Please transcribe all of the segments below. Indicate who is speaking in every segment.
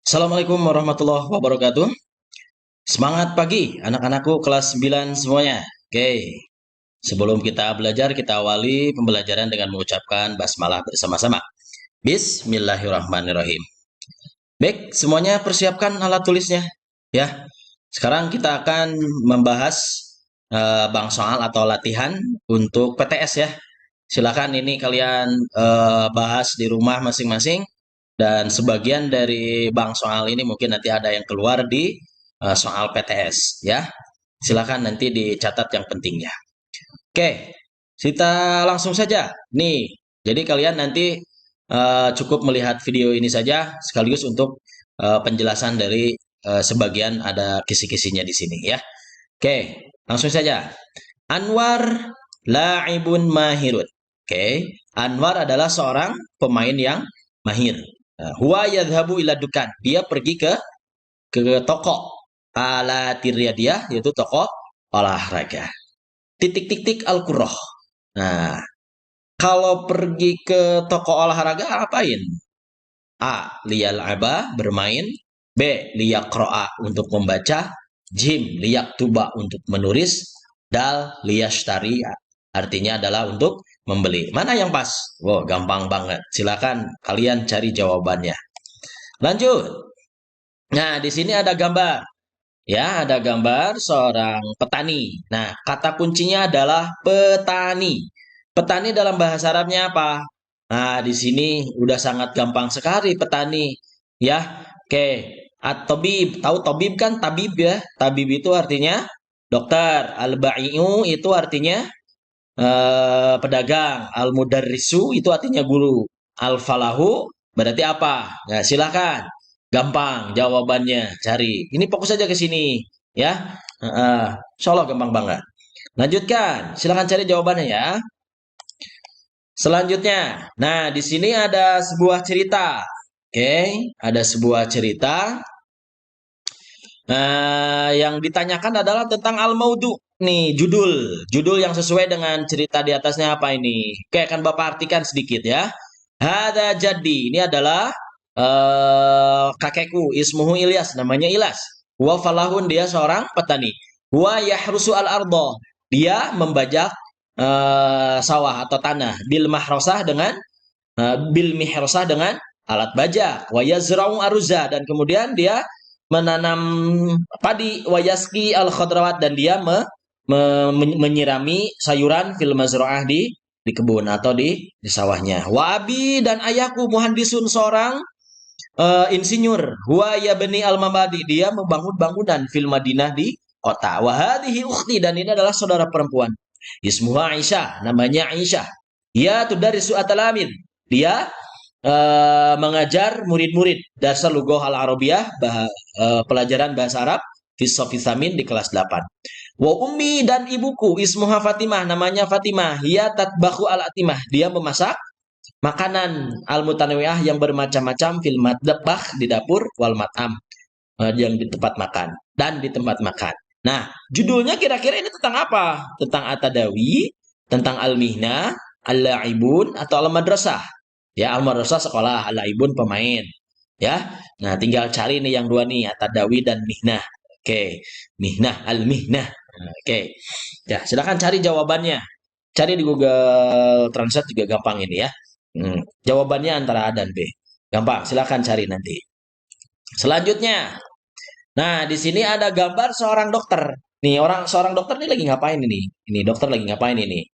Speaker 1: Assalamualaikum warahmatullahi wabarakatuh. Semangat pagi anak-anakku kelas 9 semuanya. Oke, sebelum kita belajar, kita awali pembelajaran dengan mengucapkan basmalah bersama-sama. Bismillahirrahmanirrahim. Baik, semuanya persiapkan alat tulisnya. Ya, sekarang kita akan membahas bang soal atau latihan untuk PTS ya. Silakan ini kalian bahas di rumah masing-masing dan sebagian dari bang soal ini mungkin nanti ada yang keluar di soal PTS ya. Silakan nanti dicatat yang pentingnya. Oke, kita langsung saja. Nih, jadi kalian nanti cukup melihat video ini saja sekaligus untuk penjelasan dari sebagian ada kisi-kisinya di sini ya. Oke, langsung saja. Anwar la'ibun mahirun. Oke, Anwar adalah seorang pemain yang mahir. Huwa yadhabu ila dukan. Dia pergi ke toko ala dia yaitu toko olahraga. Titik-titik al-qurrah. Nah, kalau pergi ke toko olahraga ngapain? A. Liyal'aba bermain. B. Liyaqra'a untuk membaca. Jim liyaktuba untuk menulis. Dal liyashtari artinya adalah untuk membeli. Mana yang pas? Wow, gampang banget. Silakan kalian cari jawabannya. Lanjut. Nah, di sini ada gambar. Ya, ada gambar seorang petani. Nah, kata kuncinya adalah petani. Petani dalam bahasa Arabnya apa? Nah, di sini udah sangat gampang sekali petani. Ya, oke. At-tabib, tahu tabib kan? Tabib ya. Tabib itu artinya dokter. Al-ba'i'u itu artinya pedagang. Al-mudarrisu itu artinya guru. Al-falahu berarti apa? Nah, silakan. Gampang jawabannya, cari. Ini fokus saja ke sini, ya. Insya Allah gampang banget. Lanjutkan, silakan cari jawabannya ya. Selanjutnya, nah di sini ada sebuah cerita. Oke, ada sebuah cerita. Nah, yang ditanyakan adalah tentang al-maudu. Nih, judul yang sesuai dengan cerita di atasnya apa ini? Oke, akan Bapak artikan sedikit ya. Hada jadi, ini adalah kakekku, ismuhu Ilyas, namanya Ilyas. Wa falahun, dia seorang petani. Wa yahrusu al-ardo, dia membajak sawah atau tanah. Bil mihrosah dengan alat bajak. Wa yazra'u aruza, dan kemudian dia menanam padi. Wa yaski al-khadrawat, dan dia menyirami sayuran fil mazra'ah di kebun atau di sawahnya. Wa abi, dan ayahku muhandisun, seorang insinyur. Huwa ya bani al-mabadi, dia membangun bangunan fil Madinah di kota. Wa hadhihi ukhti, dan ini adalah saudara perempuan. Ismuha Aisyah, namanya Aisyah. Ya tudarisu atalamid, dia mengajar murid-murid dasar lughah al-arabiyah, pelajaran bahasa Arab fisamin di kelas 8. Wa ummi, dan ibuku ismuha Fatimah, namanya Fatimah. Hiya tatbahu al-atimah, dia memasak makanan al-mutanawiyah yang bermacam-macam fil madbah di dapur wal mat'am yang di tempat makan dan di tempat makan. Nah, judulnya kira-kira ini tentang apa? Tentang at-tadawi, tentang al-mihnah, al-la'ibun atau al-madrasah. Ya, al-madrasah sekolah, al-la'ibun pemain. Ya. Nah, tinggal cari nih yang dua nih, at-tadawi dan mihnah. Oke, mihnah, al-mihnah. Oke. Ya, silakan cari jawabannya. Cari di Google Translate juga gampang ini ya. Jawabannya antara A dan B. Gampang, silakan cari nanti. Selanjutnya, nah di sini ada gambar seorang dokter. Nih seorang dokter ini lagi ngapain ini? Ini dokter lagi ngapain ini?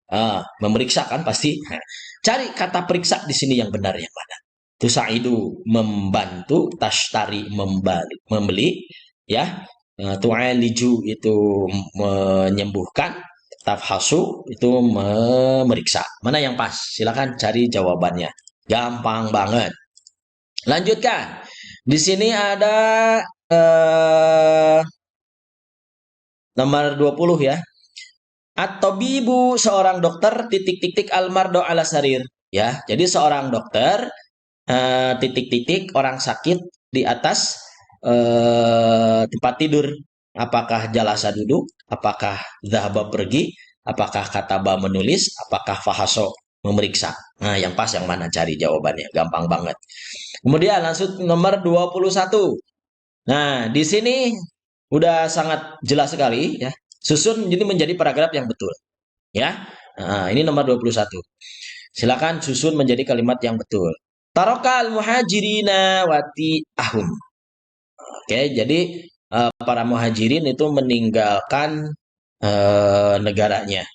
Speaker 1: Memeriksa kan pasti. Nah, cari kata periksa di sini yang benar yang mana? Tusaidu membantu, tashtari membeli, ya. Tu'aliju itu menyembuhkan, tafhasu itu memeriksa. Mana yang pas? Silakan cari jawabannya. Gampang banget. Lanjutkan. Di sini ada nomor 20 ya. At-tabibu, seorang dokter, titik-titik almardo ala sarir. Ya, jadi seorang dokter, titik-titik orang sakit di atas tempat tidur. Apakah jalasa duduk? Apakah zahaba pergi? Apakah kataba menulis? Apakah fahaso memeriksa. Nah, yang pas yang mana cari jawabannya, gampang banget. Kemudian langsung nomor 21. Nah, di sini udah sangat jelas sekali ya. Susun ini menjadi paragraf yang betul, ya. Nah, ini nomor 21. Silakan susun menjadi kalimat yang betul. Tarokal muhajirina wati ahum. Oke, jadi para muhajirin itu meninggalkan negaranya.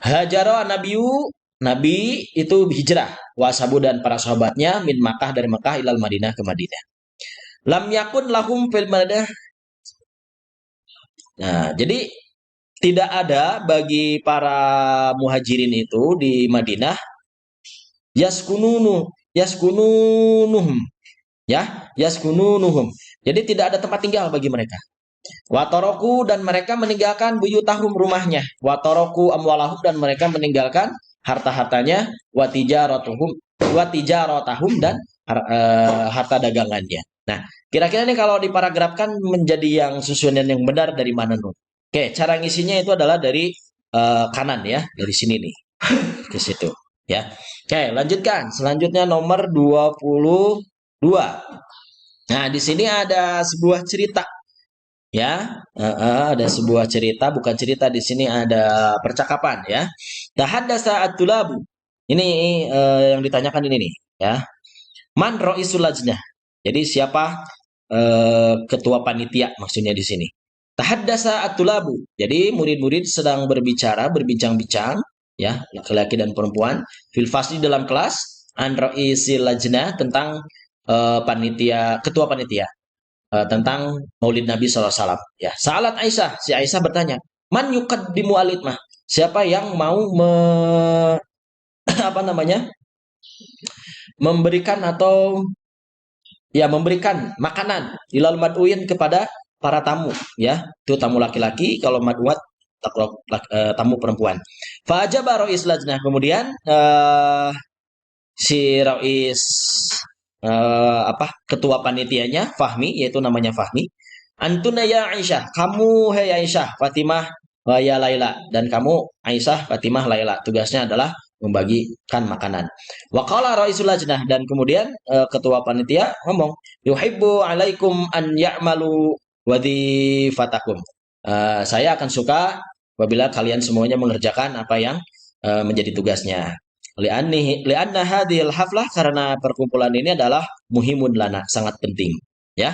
Speaker 1: Hajaro nabiyu, nabi itu hijrah. Wasabu dan para sahabatnya min Makkah dari Makkah ilal Madinah ke Madinah. Lam yakun lahum fil Madinah. Nah, jadi tidak ada bagi para muhajirin itu di Madinah yaskununuhum, ya, yaskununuhum. Jadi tidak ada tempat tinggal bagi mereka. Watoroku dan mereka meninggalkan buyutahum rumahnya. Watoroku amwalahum dan mereka meninggalkan harta-hartanya. Watijarotahum dan harta dagangannya. Nah, kira-kira nih kalau diparagrafkan menjadi yang susunan yang benar dari mana tuh? Oke, cara ngisinya itu adalah dari kanan ya, dari sini nih ke situ ya. Oke, lanjutkan. Selanjutnya nomor 22. Nah, di sini ada sebuah cerita ya, ada sebuah cerita, bukan cerita, di sini ada percakapan ya. Tahaddasa at-tulabu. Ini yang ditanyakan ini nih ya. Man ra'isul lajnah. Jadi siapa ketua panitia maksudnya di sini. Tahaddasa at-tulabu. Jadi murid-murid sedang berbicara, berbincang-bincang ya, laki-laki dan perempuan fil fasli dalam kelas an ra'isil lajnah tentang panitia, ketua panitia tentang Maulid Nabi SAW. Ya, Salat Aisyah, si Aisyah bertanya, man yuqaddimu alidmah? Siapa yang mau apa namanya? Memberikan atau ya memberikan makanan ilal mad'uin kepada para tamu ya. Itu tamu laki-laki, kalau mad'uat tamu perempuan. Fa'ajaba Ra'is Lajnah. Kemudian si Ra'is ketua panitianya Fahmi, yaitu namanya Fahmi. Antuna ya Aisyah, kamu hai Aisyah, Fatimah, wa ya Laila, dan kamu Aisyah, Fatimah, Laila. Tugasnya adalah membagikan makanan. Wa qala Raisul Lajnah, dan kemudian ketua panitia ngomong, yuhibbu alaikum an ya'malu wadhifatakum. Saya akan suka apabila kalian semuanya mengerjakan apa yang menjadi tugasnya. Li'anna hadhil haflah, karena perkumpulan ini adalah muhimun lana, sangat penting ya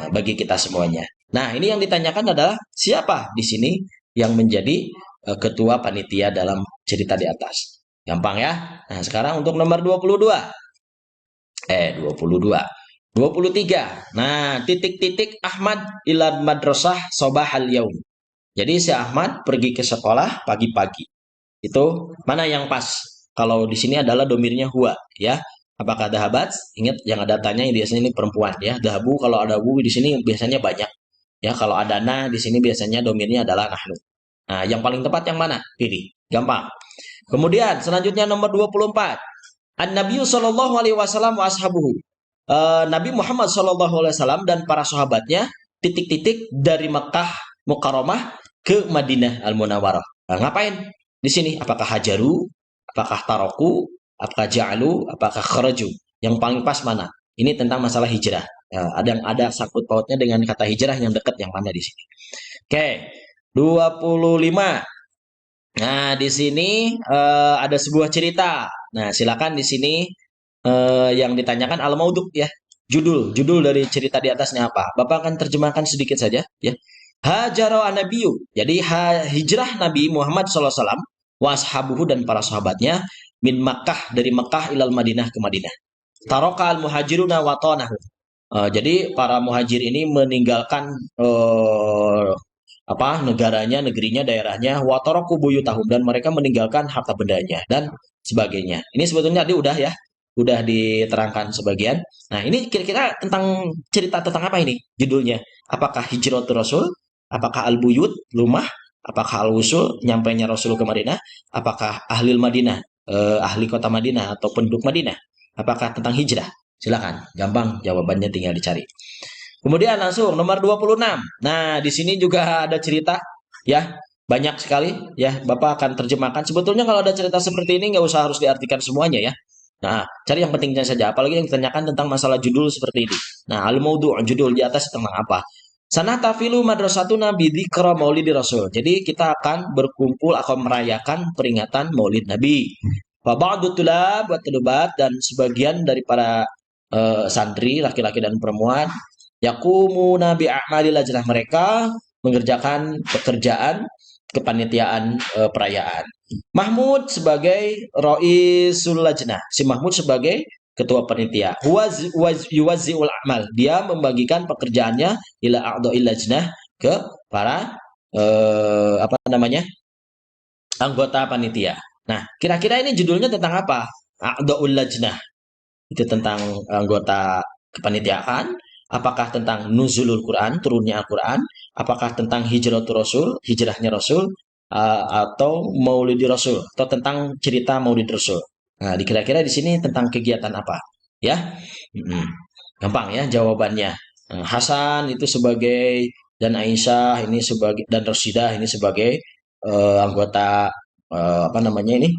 Speaker 1: bagi kita semuanya. Nah, ini yang ditanyakan adalah siapa di sini yang menjadi ketua panitia dalam cerita di atas. Gampang ya. Nah, sekarang untuk nomor 22. 23. Nah, titik-titik Ahmad ilad madrasah sobahal yaum. Jadi si Ahmad pergi ke sekolah pagi-pagi. Itu mana yang pas? Kalau di sini adalah domirnya huwa ya. Apakah dahabat? Ingat yang ada tanya biasanya ini perempuan ya. Dahabu, kalau ada bu di sini biasanya banyak. Ya, kalau ada na di sini biasanya domirnya adalah nahnu. Nah, yang paling tepat yang mana? Pilih. Gampang. Kemudian selanjutnya nomor 24. An-Nabi sallallahu alaihi wasallam wa ashabuhu. Nabi Muhammad sallallahu alaihi wasallam dan para sahabatnya titik-titik dari Mekah Mukarramah ke Madinah Al-Munawwarah. Nah, ngapain di sini? Apakah hajaru? Apakah taroku? Apakah ja'alu? Apakah kharaju? Yang paling pas mana? Ini tentang masalah hijrah. Ada sangkut pautnya dengan kata hijrah yang dekat yang mana di sini. Oke, 25. Nah, di sini ada sebuah cerita. Nah, silakan di sini yang ditanyakan al-maudhu ya. Judul dari cerita di atasnya apa? Bapak akan terjemahkan sedikit saja ya. Hajaro an-nabiyyu. Jadi hijrah Nabi Muhammad SAW washabuhu dan para sahabatnya min Makkah, dari Makkah ilal Madinah ke Madinah. Tarokal muhajiruna wa tanahu. Jadi para muhajir ini meninggalkan negaranya, negerinya, daerahnya, wa taraku buyutahum, dan mereka meninggalkan harta bendanya dan sebagainya. Ini sebetulnya tadi udah diterangkan sebagian. Nah, ini kira-kira tentang cerita tentang apa ini judulnya? Apakah hijratul Rasul? Apakah al-buyut, rumah? Apakah al-wusul, nyampainya Rasul ke Madinah? Apakah ahli Madinah, ahli kota Madinah atau penduduk Madinah? Apakah tentang hijrah? Silakan, gampang jawabannya tinggal dicari. Kemudian langsung nomor 26. Nah, di sini juga ada cerita ya. banyak sekali ya. Bapak akan terjemahkan. Sebetulnya kalau ada cerita seperti ini nggak usah harus diartikan semuanya ya. Nah, cari yang pentingnya saja. Apalagi yang ditanyakan tentang masalah judul seperti ini. Nah, al-maudu' judul di atas tentang apa? Sana tafilu madrasatuna bidzikra maulidi rasul. Jadi kita akan berkumpul atau merayakan peringatan maulid Nabi. Fa ba'du tulab buat tulubat dan sebagian dari para santri laki-laki dan perempuan yakumuna bi a'malil lajnah, mereka mengerjakan pekerjaan kepanitiaan perayaan. Mahmud sebagai Roisul Lajnah. Si Mahmud sebagai ketua panitia. Yuwazi'ul amal. Dia membagikan pekerjaannya ila a'dha'il lajnah ke para apa namanya? Anggota panitia. Nah, kira-kira ini judulnya tentang apa? A'dha'ul lajnah. Itu tentang anggota kepanitiaan. Apakah tentang nuzulul Quran, turunnya Al-Quran? Apakah tentang hijratul Rasul, hijrahnya Rasul? Atau maulidi Rasul? Atau tentang cerita maulid Rasul? Nah, kira-kira di sini tentang kegiatan apa? Ya, gampang ya jawabannya. Hasan itu sebagai, dan Aisyah ini sebagai, dan Rasidah ini sebagai anggota apa namanya ini,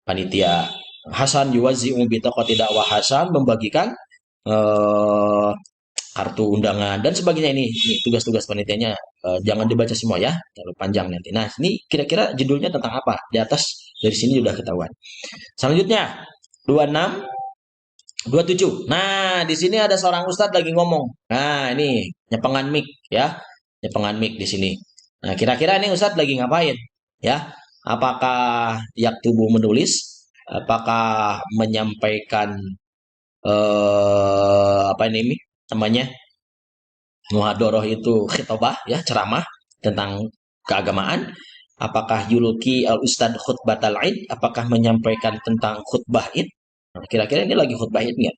Speaker 1: panitia. Hasan yuwazi'u bi taqati dakwah, Hasan membagikan eh, kartu undangan dan sebagainya. Ini tugas-tugas panitianya, jangan dibaca semua ya, terlalu panjang nanti. Nah, ini kira-kira judulnya tentang apa? Di atas dari sini sudah ketahuan. Selanjutnya 26 27. Nah, di sini ada seorang ustadz lagi ngomong. Nah, ini nyepengan mic ya. Nyepengan mic di sini. Nah, kira-kira ini ustadz lagi ngapain? Ya. Apakah yaktubu menulis? Apakah menyampaikan apa ini namanya? Muhadoroh itu khitobah ya, ceramah tentang keagamaan. Apakah yulki al ustad khutbatal id? Apakah menyampaikan tentang khutbah id? Nah, kira-kira ini lagi khutbah id nggak?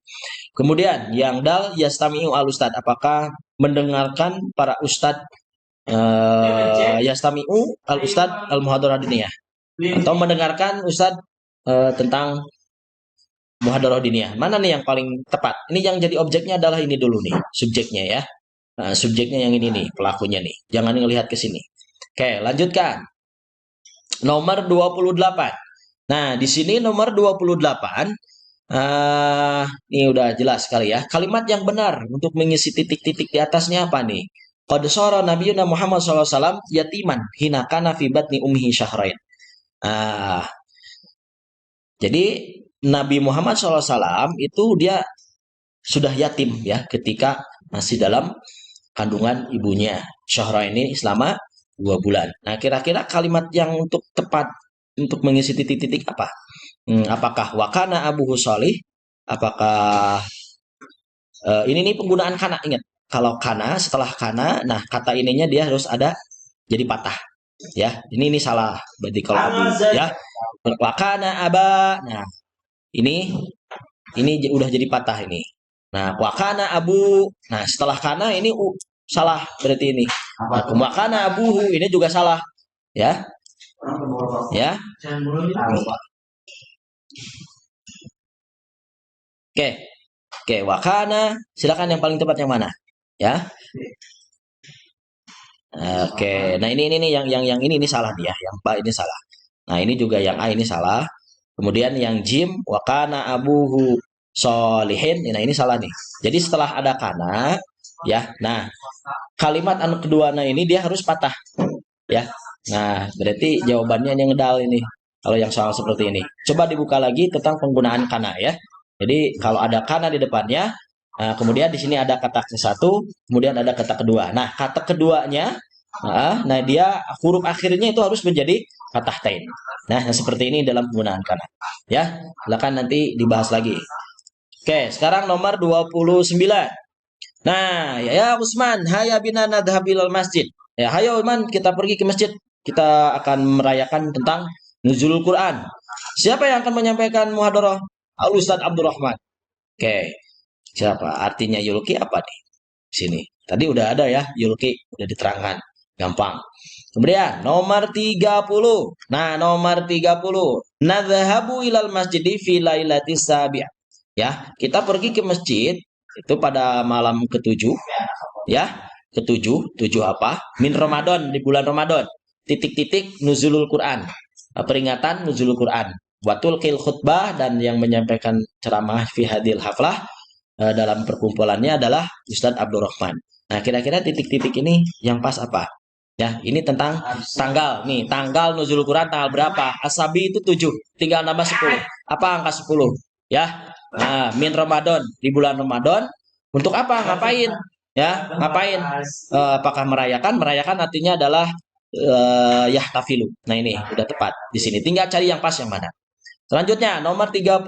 Speaker 1: Kemudian yang dal yastami'u al ustad, apakah mendengarkan para ustad yastami'u al ustad al muhadarah diniyah, atau mendengarkan ustad tentang muhadarah diniyah. Mana nih yang paling tepat? Ini yang jadi objeknya adalah ini dulu nih, subjeknya ya. Nah, subjeknya yang ini nih, pelakunya nih. Jangan ngelihat ke sini. Oke, lanjutkan. Nomor 28. Nah, di sini nomor 28. Ini udah jelas sekali ya. Kalimat yang benar untuk mengisi titik-titik di atasnya apa nih? Qad shara nabiyuna Muhammad SAW yatiman hina kana fi batni ummihi syahrain. Ah, jadi Nabi Muhammad SAW itu dia sudah yatim ya ketika masih dalam kandungan ibunya. Syahra ini selama 2 bulan. Nah, kira-kira kalimat yang untuk tepat untuk mengisi titik-titik apa? Apakah wakana abuhu sholih? Apakah ini nih penggunaan kana, ingat. Kalau kana, setelah kana, nah kata ininya dia harus ada jadi patah. Ya, ini salah. Berarti kalau abu ya, wakana aba. Nah, ini udah jadi patah ini. Nah, wakana abu. Nah, setelah kana ini salah berarti ini. Nah, wakana abuhu ini juga salah. Ya. Ya. Oke. Oke, wakana. Silakan yang paling tepat yang mana? Ya. Oke. Nah, ini yang ini salah dia. Yang Pak ini salah. Nah, ini juga yang A ini salah. Kemudian yang jim wakana abuhu solihin. Nah, ini salah nih. Jadi setelah ada kana ya. Nah, kalimat anu kedua ini dia harus patah. Ya. Nah, berarti jawabannya yang ngedal ini. Kalau yang soal seperti ini. Coba dibuka lagi tentang penggunaan kana ya. Jadi kalau ada kana di depannya, nah, kemudian di sini ada kata ke satu, kemudian ada kata kedua. Nah, kata keduanya, nah dia huruf akhirnya itu harus menjadi kata tain. Nah, seperti ini dalam penggunaan kana. Ya, silakan nanti dibahas lagi. Oke, sekarang nomor 29. Nah, ya Usman, haya bina nadhabil masjid. Ya, hayo Usman, kita pergi ke masjid. Kita akan merayakan tentang nuzulul Quran. Siapa yang akan menyampaikan muhadarah? Al Ustadz Abdurrahman. Oke. Siapa? Artinya yulki apa nih? Sini. Tadi udah ada ya, yulki udah diterangkan. Gampang. Kemudian nomor 30. Nah, nomor 30. Nadhahabu ilal masjidi fi lailatis sabi'ah. Ya, kita pergi ke masjid itu pada malam ke-7 ya, ke-7 apa? Min Ramadan, di bulan Ramadan. titik-titik nuzulul Quran. Peringatan nuzulul Quran. Watul kil khutbah, dan yang menyampaikan ceramah fi hadil haflah dalam perkumpulannya adalah Ustadz Abdurrahman. Nah, kira-kira titik-titik ini yang pas apa? Ya, ini tentang tanggal. Nih, tanggal nuzul Quran tanggal berapa? Asabi itu 7, tinggal nambah 10. Apa angka 10? Ya. Nah, min Ramadan, di bulan Ramadan. Untuk apa? Ngapain? Ya, ngapain? Apakah merayakan? Merayakan artinya adalah yahtafilu. Nah, ini udah tepat di sini. Tinggal cari yang pas yang mana. Selanjutnya nomor 31.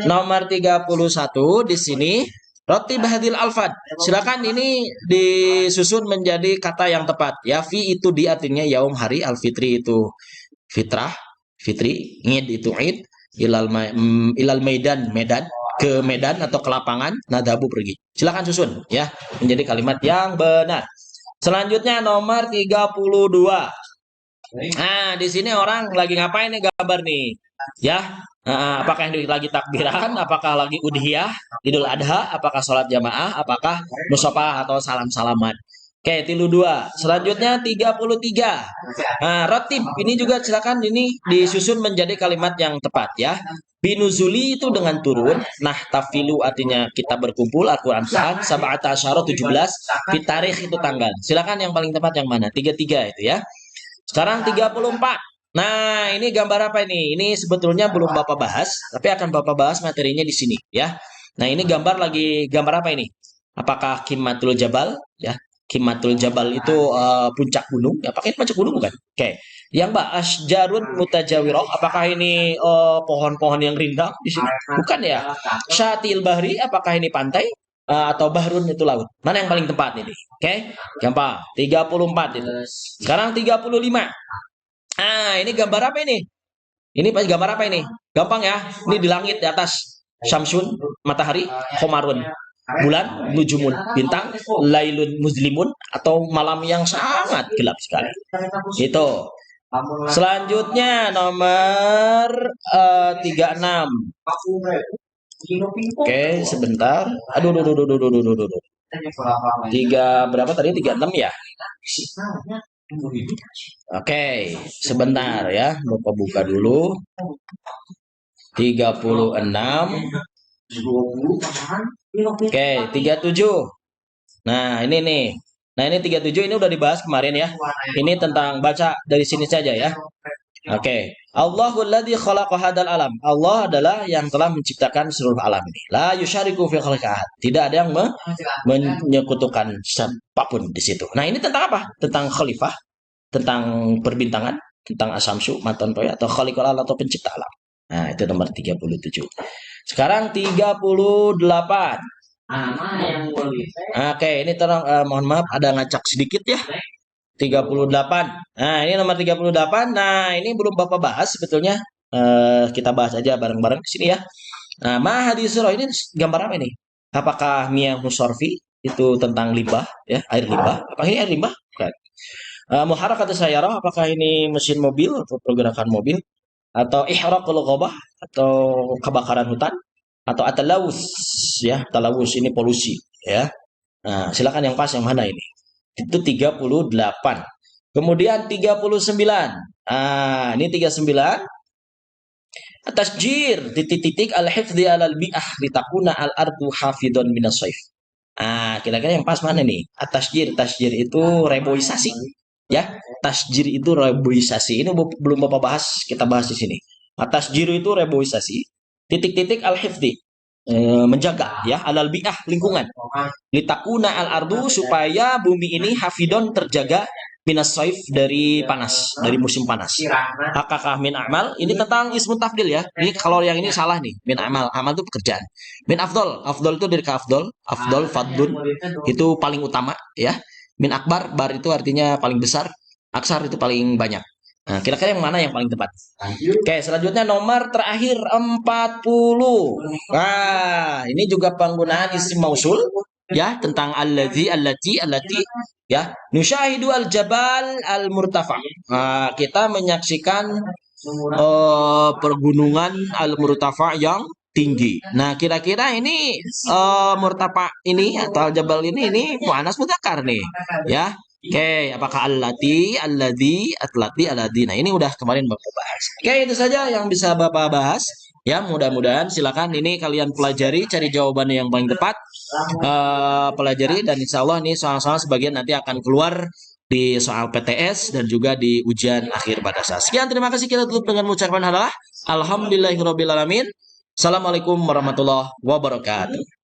Speaker 1: Nomor 31 di sini roti bahadil alfad. Silakan ini disusun menjadi kata yang tepat. Ya, fi itu di artinya yaum hari, al fitri itu fitrah, fitri, id itu id, ilal medan, medan, ke medan atau ke lapangan, nadabu pergi. Silakan susun ya menjadi kalimat yang benar. Selanjutnya nomor 32. Nah, di sini orang lagi ngapain nih gambar nih? Ya, apakah ini lagi takbiran? Apakah lagi udhiyah, Idul Adha? Apakah sholat jamaah? Apakah musafah atau salam-salaman? Oke, 32. Selanjutnya 33. Nah, rotib ini juga silakan ini disusun menjadi kalimat yang tepat ya. Binuzuli itu dengan turun. Nah, tafilu artinya kita berkumpul. Al-Quran sab'ata asyara 17. Fitarikh itu tanggal. Silakan yang paling tepat yang mana? 33 itu ya. Sekarang 34. Nah, ini gambar apa ini? Ini sebetulnya belum Bapak bahas, tapi akan Bapak bahas materinya di sini ya. Nah, ini gambar apa ini? Apakah Kimatul Jabal ya? Kimatul Jabal itu puncak gunung. Apakah ini puncak gunung bukan? Oke. Yang Mbak Asjarun Mutajawiro, apakah ini pohon-pohon yang rindang di sini? Bukan ya. Syatil Bahri, apakah ini pantai? Atau Bahrun itu laut. Mana yang paling tepat ini? Oke, gampang. 34 itu. Sekarang 35. Ini gambar apa ini? Ini pas gambar apa ini? Gampang ya. Ini di langit di atas. Syamsun, matahari, Khomarun. Bulan, nujumun, bintang, lailun muslimun, atau malam yang sangat gelap sekali. Itu. Selanjutnya nomor 36. Oke, sebentar. Aduh. Berapa tadi? 36 ya? Oke, sebentar ya. Bapak buka dulu. 36. Oke, 37. Nah, ini nih. Nah, ini 37 ini udah dibahas kemarin ya. Ini tentang baca dari sini saja ya. Oke. Allahul ladzi khalaqa hadal alam. Allah adalah yang telah menciptakan seluruh alam ini. La yusyariku fi khalqihi. Tidak ada yang menyekutukan siapapun di situ. Nah, ini tentang apa? Tentang khalifah, tentang perbintangan, tentang asamsu, matan toya, atau khaliqul alam atau pencipta alam. Nah, itu nomor 37. Sekarang 38. Oke, ini tolong mohon maaf ada ngacak sedikit ya. 38. Nah, ini nomor 38. Nah, ini belum Bapak bahas sebetulnya. Kita bahas aja bareng-bareng di sini ya. Nah, mahadis surah ini gambar apa ini? Apakah Mia Musorfi itu tentang limbah ya, air limbah? Apakah ini air limbah? Bukan. Muharakat sayyarah, apakah ini mesin mobil atau pergerakan mobil? Atau ihraqul ghabah atau kebakaran hutan? Atau atalawus ya, talawus ini polusi ya. Nah, silakan yang pas yang mana ini? Itu 38. Kemudian 39. Ini 39. Tasjir titik-titik al-hifdzi alal bi'ah litakuna al-ardu hafidhon minas saif. Kira-kira yang pas mana nih? Tasjir itu reboisasi. Ya, tasjir itu reboisasi. Ini belum Bapak bahas, kita bahas di sini. Tasjir itu reboisasi. Titik-titik al-hifdzi menjaga ya alal bi'ah lingkungan litakuna al ardu supaya bumi ini hafidon terjaga minas saif dari panas, dari musim panas. Hakakah min amal ini tentang ismu tafdil ya. Ini kalau yang ini salah nih. Min amal itu pekerjaan. Min afdol itu dari afdol fadlun itu paling utama ya. Min akbar, bar itu artinya paling besar, aksar itu paling banyak. Nah, kira-kira yang mana yang paling tepat? Oke, selanjutnya nomor terakhir 40. Nah, ini juga penggunaan isim mausul ya tentang allati ya. Nusyahidu al-jabal al-murtafa. Kita menyaksikan pergunungan al-murtafa yang tinggi. Nah, kira-kira ini murtafa ini atau al-jabal ini muannas mudzakkar nih, ya. Oke, apakah allati, alladzi, atlati, alladzi. Nah, ini udah kemarin Bapak bahas. Oke, itu saja yang bisa Bapak bahas. Ya, mudah-mudahan silakan ini kalian pelajari, cari jawaban yang paling tepat. Pelajari dan insya Allah nih soal-soal sebagian nanti akan keluar di soal PTS dan juga di ujian akhir pada saat. Sekian, terima kasih, kita tutup dengan mengucapkan adalah Alhamdulillahirobbilalamin. Assalamualaikum warahmatullahi wabarakatuh.